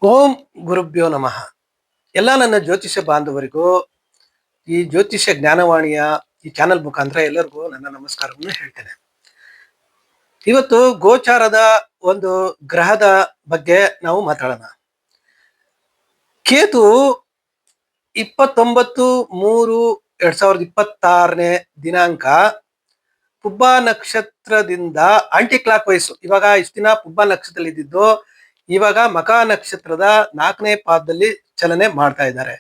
ಓಂ ಗುರುಭ್ಯೋ ನಮಃ. ಎಲ್ಲ ನನ್ನ ಜ್ಯೋತಿಷ್ಯ ಬಾಂಧವರಿಗೂ ಈ ಜ್ಯೋತಿಷ್ಯ ಜ್ಞಾನವಾಣಿಯ ಈ ಚಾನೆಲ್ ಮುಖಾಂತರ ಎಲ್ಲರಿಗೂ ನನ್ನ ನಮಸ್ಕಾರವನ್ನು ಹೇಳ್ತೇನೆ. ಇವತ್ತು ಗೋಚಾರದ ಒಂದು ಗ್ರಹದ ಬಗ್ಗೆ ನಾವು ಮಾತಾಡೋಣ. ಕೇತು 29/3/2026 ದಿನಾಂಕ ಪುಬ್ಬ ನಕ್ಷತ್ರದಿಂದ ಆಂಟಿ ಕ್ಲಾಕ್ ವೈಸ್, ಇವಾಗ ಇಷ್ಟು ದಿನ ಪುಬ್ಬ ನಕ್ಷತ್ರದಲ್ಲಿ ಇದ್ದಿದ್ದು ಇವಾಗ ಮಕ ನಕ್ಷತ್ರದ 4ನೇ ಪಾದದಲ್ಲಿ ಚಲನೆ ಮಾಡ್ತಾ ಇದ್ದಾರೆ.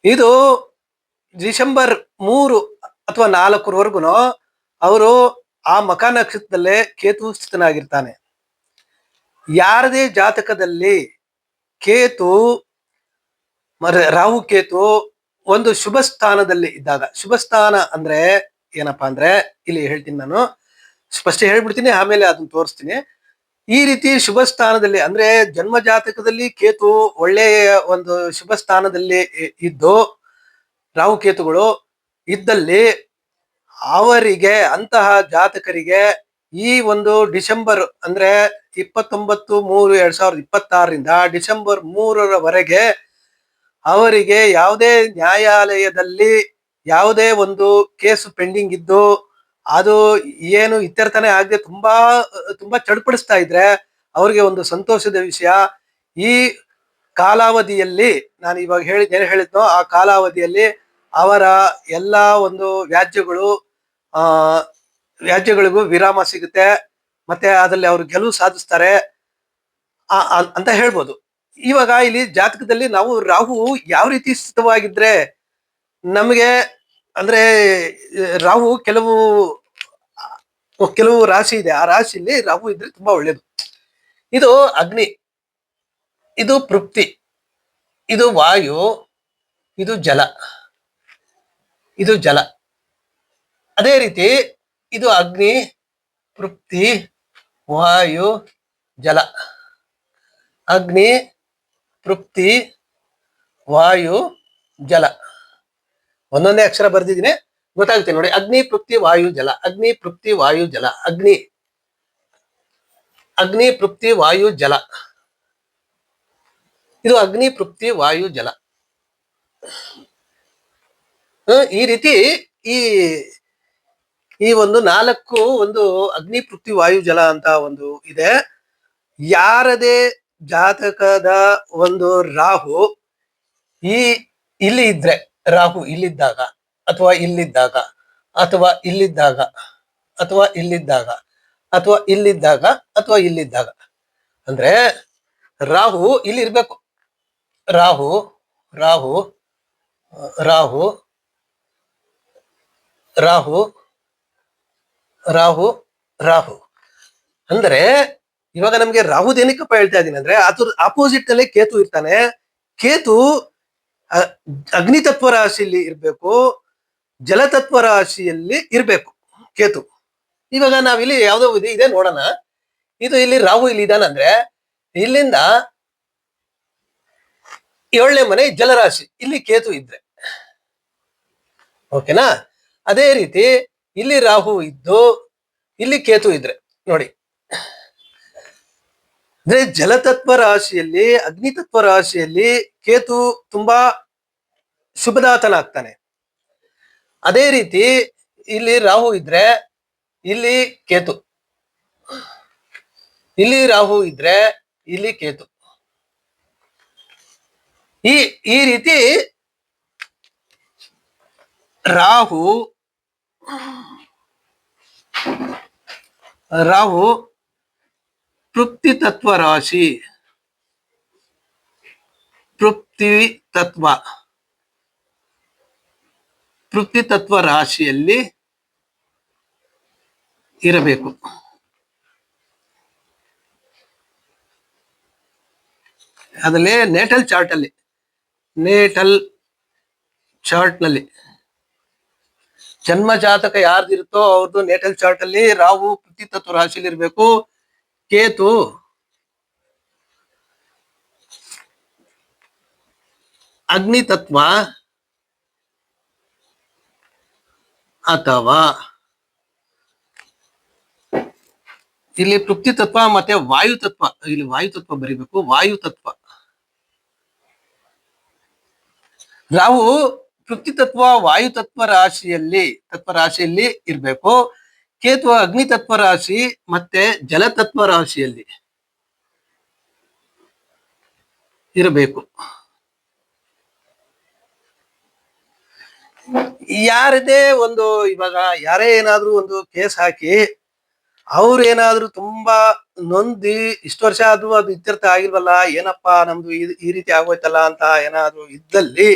ಇದು ಡಿಸೆಂಬರ್ 3 ಅಥವಾ 4 ಅವರು ಆ ಮಕ ನಕ್ಷತ್ರದಲ್ಲೇ ಕೇತು ಸ್ಥಿತನಾಗಿರ್ತಾನೆ. ಯಾರದೇ ಜಾತಕದಲ್ಲಿ ಕೇತು ರಾಹು ಕೇತು ಒಂದು ಶುಭ ಸ್ಥಾನದಲ್ಲಿ ಇದ್ದಾಗ, ಶುಭ ಸ್ಥಾನ ಅಂದ್ರೆ ಏನಪ್ಪಾ ಅಂದ್ರೆ ಇಲ್ಲಿ ಹೇಳ್ತೀನಿ, ನಾನು ಸ್ಪಷ್ಟ ಹೇಳ್ಬಿಡ್ತೀನಿ, ಆಮೇಲೆ ಅದನ್ನ ತೋರಿಸ್ತೀನಿ. ಈ ರೀತಿ ಶುಭ ಸ್ಥಾನದಲ್ಲಿ ಅಂದ್ರೆ ಜನ್ಮ ಜಾತಕದಲ್ಲಿ ಕೇತು ಒಳ್ಳೆಯ ಒಂದು ಶುಭ ಸ್ಥಾನದಲ್ಲಿ ಇದ್ದು ರಾಹು ಕೇತುಗಳು ಇದ್ದಲ್ಲಿ ಅವರಿಗೆ, ಅಂತಹ ಜಾತಕರಿಗೆ ಈ ಒಂದು ಡಿಸೆಂಬರ್ ಅಂದ್ರೆ 29/3/2026 ಡಿಸೆಂಬರ್ 3 ಅವರಿಗೆ ಯಾವುದೇ ನ್ಯಾಯಾಲಯದಲ್ಲಿ ಯಾವುದೇ ಒಂದು ಕೇಸು ಪೆಂಡಿಂಗ್ ಇದ್ದು ಅದು ಏನು ಇತ್ಯರ್ಥನೆ ಆಗದೆ ತುಂಬಾ ಚಡ್ಪಡಿಸ್ತಾ ಇದ್ರೆ ಅವ್ರಿಗೆ ಒಂದು ಸಂತೋಷದ ವಿಷಯ. ಈ ಕಾಲಾವಧಿಯಲ್ಲಿ ನಾನು ಇವಾಗ ಏನು ಹೇಳಿದ್ನೋ ಆ ಕಾಲಾವಧಿಯಲ್ಲಿ ಅವರ ಎಲ್ಲ ಒಂದು ವ್ಯಾಜ್ಯಗಳಿಗೂ ವಿರಾಮ ಸಿಗುತ್ತೆ, ಮತ್ತೆ ಅದರಲ್ಲಿ ಅವರು ಗೆಲುವು ಸಾಧಿಸ್ತಾರೆ ಅಂತ ಹೇಳ್ಬೋದು. ಇವಾಗ ಇಲ್ಲಿ ಜಾತಕದಲ್ಲಿ ನಾವು ರಾಹು ಯಾವ ರೀತಿ ಸ್ಥಿತವಾಗಿದ್ರೆ ನಮಗೆ ಅಂದ್ರೆ ರಾಹು ಕೆಲವು ರಾಶಿ ಇದೆ, ಆ ರಾಶಿಯಲ್ಲಿ ರಾಹು ಇದ್ರೆ ತುಂಬಾ ಒಳ್ಳೇದು. ಇದು ಅಗ್ನಿ, ಇದು ಪೃಥ್ವಿ, ಇದು ವಾಯು, ಇದು ಜಲ, ಇದು ಜಲ. ಅದೇ ರೀತಿ ಇದು ಅಗ್ನಿ, ಪೃಥ್ವಿ, ವಾಯು, ಜಲ. ಅಗ್ನಿ, ಪೃಥ್ವಿ, ವಾಯು, ಜಲ. ಒಂದೊಂದೇ ಅಕ್ಷರ ಬರ್ದಿದ್ದೀನಿ, ಗೊತ್ತಾಗುತ್ತೆ ನೋಡಿ. ಅಗ್ನಿ, ಪೃಥ್ವಿ, ವಾಯು, ಜಲ. ಅಗ್ನಿ, ಪೃಥ್ವಿ, ವಾಯು, ಜಲ. ಅಗ್ನಿ, ಪೃಥ್ವಿ, ವಾಯು, ಜಲ. ಇದು ಅಗ್ನಿ, ಪೃಥ್ವಿ, ವಾಯು, ಜಲ. ಈ ರೀತಿ ಈ ಒಂದು 4 ಒಂದು ಅಗ್ನಿ, ಪೃಥ್ವಿ, ವಾಯು, ಜಲ ಅಂತ ಒಂದು ಇದೆ. ಯಾರದೇ ಜಾತಕದ ಒಂದು ರಾಹು ಇಲ್ಲಿ ಇದ್ರೆ, ರಾಹು ಇಲ್ಲಿದ್ದಾಗ ಅಥವಾ ಇಲ್ಲಿದ್ದಾಗ ಅಥವಾ ಇಲ್ಲಿದ್ದಾಗ ಅಥವಾ ಇಲ್ಲಿದ್ದಾಗ ಅಥವಾ ಇಲ್ಲಿದ್ದಾಗ ಅಥವಾ ಇಲ್ಲಿದ್ದಾಗ ಅಂದ್ರೆ ರಾಹು ಇಲ್ಲಿ ಇರ್ಬೇಕು. ರಾಹು ರಾಹು ರಾಹು ರಾಹು ರಾಹು ರಾಹು ಅಂದ್ರೆ ಇವಾಗ ನಮ್ಗೆ ರಾಹುದೇನಿಕಪ್ಪ ಹೇಳ್ತಾ ಇದ್ದೀನಿ ಅಂದ್ರೆ ಅದ್ರ ಆಪೋಸಿಟ್ ನಲ್ಲಿ ಕೇತು ಇರ್ತಾನೆ. ಕೇತು ಅಗ್ನಿತತ್ವ ರಾಶಿಯಲ್ಲಿ ಇರ್ಬೇಕು, ಜಲತತ್ವ ರಾಶಿಯಲ್ಲಿ ಇರ್ಬೇಕು ಕೇತು. ಇವಾಗ ನಾವಿಲ್ಲಿ ಯಾವ್ದೋ ಇದೆ ನೋಡೋಣ. ಇದು ಇಲ್ಲಿ ರಾಹು ಇಲ್ಲಿ ಇದಾನಂದ್ರೆ ಇಲ್ಲಿಂದ 7ನೇ ಮನೆ ಜಲರಾಶಿ, ಇಲ್ಲಿ ಕೇತು ಇದ್ರೆ ಓಕೆನಾ. ಅದೇ ರೀತಿ ಇಲ್ಲಿ ರಾಹು ಇದ್ದು ಇಲ್ಲಿ ಕೇತು ಇದ್ರೆ ನೋಡಿ, ಅಂದ್ರೆ ಜಲತತ್ವ ರಾಶಿಯಲ್ಲಿ, ಅಗ್ನಿತತ್ವ ರಾಶಿಯಲ್ಲಿ ಕೇತು ತುಂಬಾ ಶುಭದಾತನಾಗ್ತಾನೆ. ಅದೇ ರೀತಿ ಇಲ್ಲಿ ರಾಹು ಇದ್ರೆ ಇಲ್ಲಿ ಕೇತು, ಇಲ್ಲಿ ರಾಹು ಇದ್ರೆ ಇಲ್ಲಿ ಕೇತು. ಈ ರೀತಿ ರಾಹು ಪೃಥ್ವಿ ತತ್ವ ರಾಶಿ, ಪೃಥ್ವಿ ತತ್ವ ರಾಶಿಯಲ್ಲಿ ಇರಬೇಕು. ಅದರಲ್ಲಿ ನೇಟಲ್ ಚಾರ್ಟ್ ನಲ್ಲಿ ಜನ್ಮ ಜಾತಕ ಯಾರ್ದಿರುತ್ತೋ ಅವ್ರದ್ದು ನೇಟಲ್ ಚಾರ್ಟ್ ಅಲ್ಲಿ ರಾಹು ಪೃಥ್ವಿ ತತ್ವ ರಾಶಿಯಲ್ಲಿ ಇರಬೇಕು. ಕೇತು ಅಗ್ನಿ ತತ್ವ ಅಥವಾ ಇಲ್ಲಿ ಪೃಥ್ವಿ ತತ್ವ ಮತ್ತೆ ವಾಯು ತತ್ವ, ಇಲ್ಲಿ ವಾಯು ತತ್ವ ಬರಿಬೇಕು. ವಾಯು ತತ್ವ ರಾಹು ಪೃಥ್ವಿ ತತ್ವ ವಾಯು ತತ್ವ ರಾಶಿಯಲ್ಲಿ ಇರ್ಬೇಕು. ಕೇತು ಅಗ್ನಿ ತತ್ವ ರಾಶಿ ಮತ್ತೆ ಜಲತತ್ವ ರಾಶಿಯಲ್ಲಿ ಇರಬೇಕು. ಯಾರದೇ ಒಂದು ಇವಾಗ ಯಾರೇ ಏನಾದ್ರೂ ಒಂದು ಕೇಸ್ ಹಾಕಿ ಅವ್ರು ಏನಾದ್ರು ತುಂಬಾ ನೊಂದಿ ಇಷ್ಟು ವರ್ಷ ಆದ್ರೂ ಅದು ಇತ್ಯರ್ಥ ಆಗಿಲ್ವಲ್ಲ, ಏನಪ್ಪಾ ನಮ್ದು ಈ ರೀತಿ ಆಗೋಯ್ತಲ್ಲ ಅಂತ ಏನಾದ್ರು ಇದ್ದಲ್ಲಿ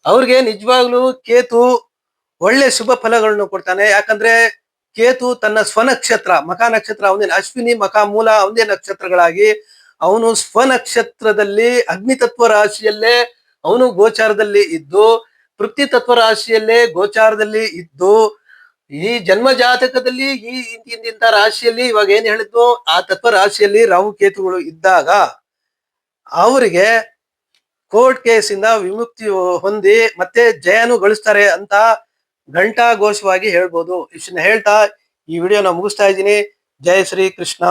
ಅವ್ರಿಗೆ ನಿಜವಾಗ್ಲೂ ಕೇತು ಒಳ್ಳೆ ಶುಭ ಫಲಗಳನ್ನು ಕೊಡ್ತಾನೆ. ಯಾಕಂದ್ರೆ ಕೇತು ತನ್ನ ಸ್ವನಕ್ಷತ್ರ ಮಖ ನಕ್ಷತ್ರ ಅವನೇ ಅಶ್ವಿನಿ ಮಖ ಮೂಲ ಅವನೇ ನಕ್ಷತ್ರಗಳಾಗಿ ಅವನು ಸ್ವನಕ್ಷತ್ರದಲ್ಲಿ ಅಗ್ನಿತತ್ವ ರಾಶಿಯಲ್ಲೇ ಅವನು ಗೋಚಾರದಲ್ಲಿ ಇದ್ದು, ಪೃಥ್ವಿ ತತ್ವ ರಾಶಿಯಲ್ಲೇ ಗೋಚಾರದಲ್ಲಿ ಇದ್ದು, ಈ ಜನ್ಮ ಜಾತಕದಲ್ಲಿ ಈ ಇಂತಿಂತ ರಾಶಿಯಲ್ಲಿ ಇವಾಗ ಏನ್ ಹೇಳಿದ್ದು ಆ ತತ್ವ ರಾಶಿಯಲ್ಲಿ ರಾಹು ಕೇತುಗಳು ಇದ್ದಾಗ ಅವರಿಗೆ ಕೋರ್ಟ್ ಕೇಸಿಂದ ವಿಮುಕ್ತಿ ಹೊಂದಿ ಮತ್ತೆ ಜಯನು ಗಳಿಸ್ತಾರೆ ಅಂತ ಘಂಟಾಘೋಷವಾಗಿ ಹೇಳ್ಬೋದು. ಇಷ್ಟನ್ನ ಹೇಳ್ತಾ ಈ ವಿಡಿಯೋನ ಮುಗಿಸ್ತಾ ಇದ್ದೀನಿ. ಜಯ ಶ್ರೀ ಕೃಷ್ಣ.